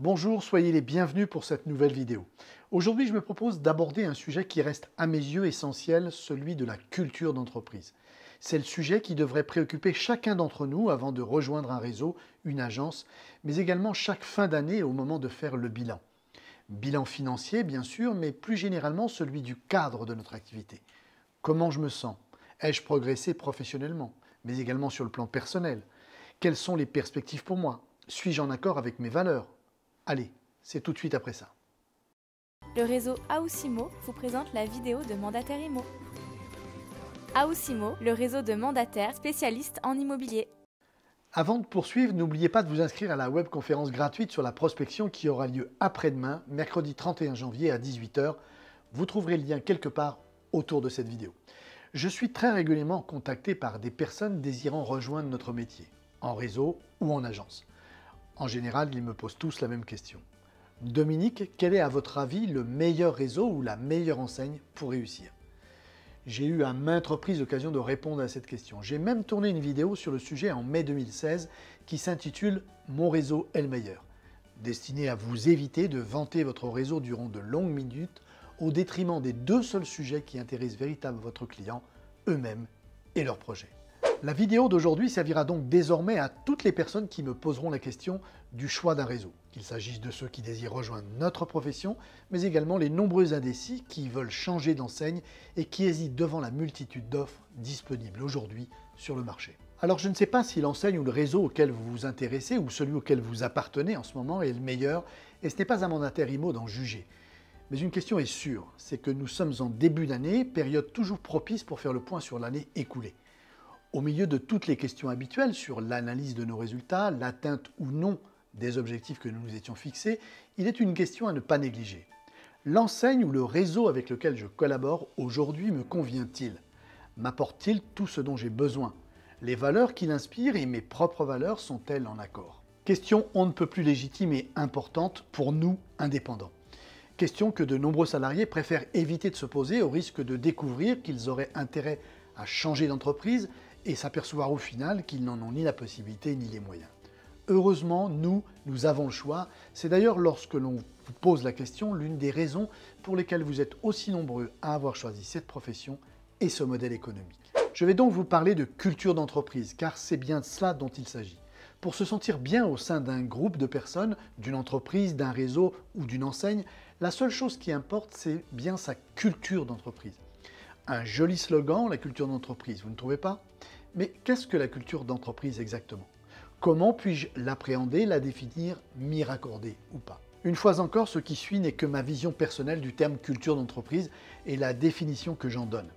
Bonjour, soyez les bienvenus pour cette nouvelle vidéo. Aujourd'hui, je me propose d'aborder un sujet qui reste à mes yeux essentiel, celui de la culture d'entreprise. C'est le sujet qui devrait préoccuper chacun d'entre nous avant de rejoindre un réseau, une agence, mais également chaque fin d'année au moment de faire le bilan. Bilan financier, bien sûr, mais plus généralement celui du cadre de notre activité. Comment je me sens? Ai-je progressé professionnellement, mais également sur le plan personnel? Quelles sont les perspectives pour moi? Suis-je en accord avec mes valeurs? Allez, c'est tout de suite après ça. Le réseau Aoussimo vous présente la vidéo de Mandataire Immo. Aoussimo, le réseau de mandataires spécialistes en immobilier. Avant de poursuivre, n'oubliez pas de vous inscrire à la webconférence gratuite sur la prospection qui aura lieu après-demain, mercredi 31 janvier à 18 h. Vous trouverez le lien quelque part autour de cette vidéo. Je suis très régulièrement contacté par des personnes désirant rejoindre notre métier, en réseau ou en agence. En général, ils me posent tous la même question. Dominique, quel est à votre avis le meilleur réseau ou la meilleure enseigne pour réussir? J'ai eu à maintes reprises l'occasion de répondre à cette question. J'ai même tourné une vidéo sur le sujet en mai 2016 qui s'intitule « Mon réseau est le meilleur », destinée à vous éviter de vanter votre réseau durant de longues minutes au détriment des deux seuls sujets qui intéressent véritablement votre client, eux-mêmes et leurs projets. La vidéo d'aujourd'hui servira donc désormais à toutes les personnes qui me poseront la question du choix d'un réseau, qu'il s'agisse de ceux qui désirent rejoindre notre profession, mais également les nombreux indécis qui veulent changer d'enseigne et qui hésitent devant la multitude d'offres disponibles aujourd'hui sur le marché. Alors je ne sais pas si l'enseigne ou le réseau auquel vous vous intéressez ou celui auquel vous appartenez en ce moment est le meilleur, et ce n'est pas à Mandataire Immo d'en juger. Mais une question est sûre, c'est que nous sommes en début d'année, période toujours propice pour faire le point sur l'année écoulée. Au milieu de toutes les questions habituelles sur l'analyse de nos résultats, l'atteinte ou non des objectifs que nous nous étions fixés, il est une question à ne pas négliger. L'enseigne ou le réseau avec lequel je collabore aujourd'hui me convient-il? M'apporte-t-il tout ce dont j'ai besoin? Les valeurs qu'il inspire et mes propres valeurs sont-elles en accord? Question on ne peut plus légitime et importante pour nous, indépendants. Question que de nombreux salariés préfèrent éviter de se poser au risque de découvrir qu'ils auraient intérêt à changer d'entreprise et s'apercevoir au final qu'ils n'en ont ni la possibilité ni les moyens. Heureusement, nous avons le choix. C'est d'ailleurs lorsque l'on vous pose la question l'une des raisons pour lesquelles vous êtes aussi nombreux à avoir choisi cette profession et ce modèle économique. Je vais donc vous parler de culture d'entreprise, car c'est bien de cela dont il s'agit. Pour se sentir bien au sein d'un groupe de personnes, d'une entreprise, d'un réseau ou d'une enseigne, la seule chose qui importe, c'est bien sa culture d'entreprise. Un joli slogan, la culture d'entreprise, vous ne trouvez pas? Mais qu'est-ce que la culture d'entreprise exactement? Comment puis-je l'appréhender, la définir, m'y raccorder ou pas? Une fois encore, ce qui suit n'est que ma vision personnelle du terme culture d'entreprise et la définition que j'en donne.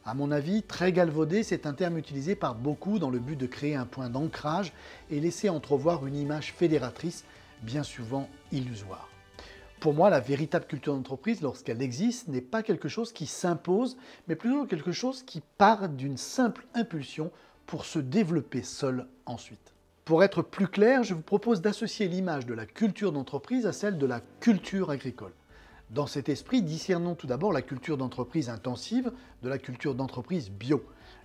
À mon avis, très galvaudé, c'est un terme utilisé par beaucoup dans le but de créer un point d'ancrage et laisser entrevoir une image fédératrice, bien souvent illusoire. Pour moi, la véritable culture d'entreprise, lorsqu'elle existe, n'est pas quelque chose qui s'impose, mais plutôt quelque chose qui part d'une simple impulsion pour se développer seul ensuite. Pour être plus clair, je vous propose d'associer l'image de la culture d'entreprise à celle de la culture agricole. Dans cet esprit, discernons tout d'abord la culture d'entreprise intensive de la culture d'entreprise bio.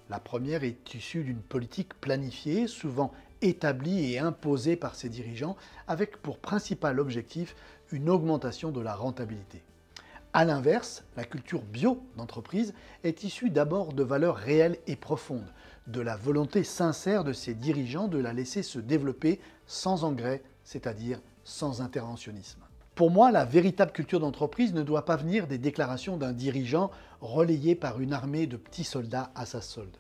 La première est issue d'une politique planifiée, souvent établie et imposée par ses dirigeants, avec pour principal objectif une augmentation de la rentabilité. A l'inverse, la culture bio d'entreprise est issue d'abord de valeurs réelles et profondes, de la volonté sincère de ses dirigeants de la laisser se développer sans engrais, c'est-à-dire sans interventionnisme. Pour moi, la véritable culture d'entreprise ne doit pas venir des déclarations d'un dirigeant relayé par une armée de petits soldats à sa solde.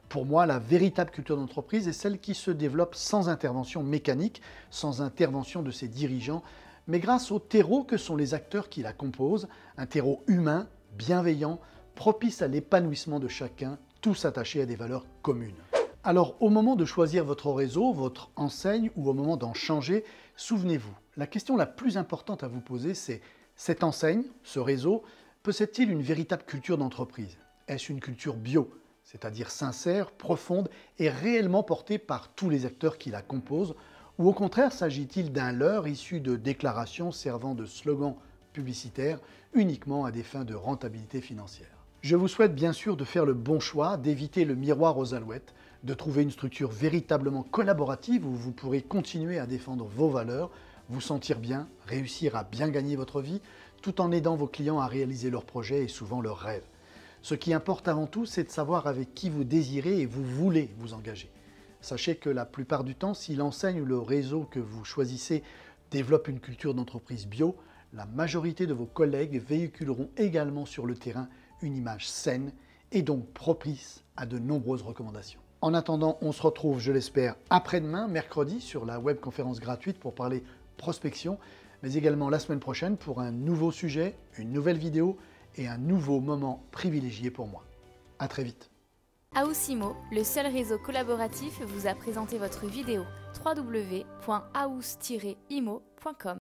Pour moi, la véritable culture d'entreprise est celle qui se développe sans intervention mécanique, sans intervention de ses dirigeants, mais grâce au terreau que sont les acteurs qui la composent, un terreau humain, bienveillant, propice à l'épanouissement de chacun, tous attachés à des valeurs communes. Alors, au moment de choisir votre réseau, votre enseigne ou au moment d'en changer, souvenez-vous, la question la plus importante à vous poser, c'est cette enseigne, ce réseau, possède-t-il une véritable culture d'entreprise? Est-ce une culture bio, c'est-à-dire sincère, profonde et réellement portée par tous les acteurs qui la composent? Ou au contraire, s'agit-il d'un leurre issu de déclarations servant de slogan publicitaire uniquement à des fins de rentabilité financière? Je vous souhaite bien sûr de faire le bon choix, d'éviter le miroir aux alouettes, de trouver une structure véritablement collaborative où vous pourrez continuer à défendre vos valeurs, vous sentir bien, réussir à bien gagner votre vie, tout en aidant vos clients à réaliser leurs projets et souvent leurs rêves. Ce qui importe avant tout, c'est de savoir avec qui vous désirez et vous voulez vous engager. Sachez que la plupart du temps, si l'enseigne ou le réseau que vous choisissez développe une culture d'entreprise bio, la majorité de vos collègues véhiculeront également sur le terrain une image saine et donc propice à de nombreuses recommandations. En attendant, on se retrouve, je l'espère, après-demain, mercredi, sur la webconférence gratuite pour parler prospection, mais également la semaine prochaine pour un nouveau sujet, une nouvelle vidéo et un nouveau moment privilégié pour moi. À très vite. Aoussimo, le seul réseau collaboratif, vous a présenté votre vidéo www.aus-imo.com.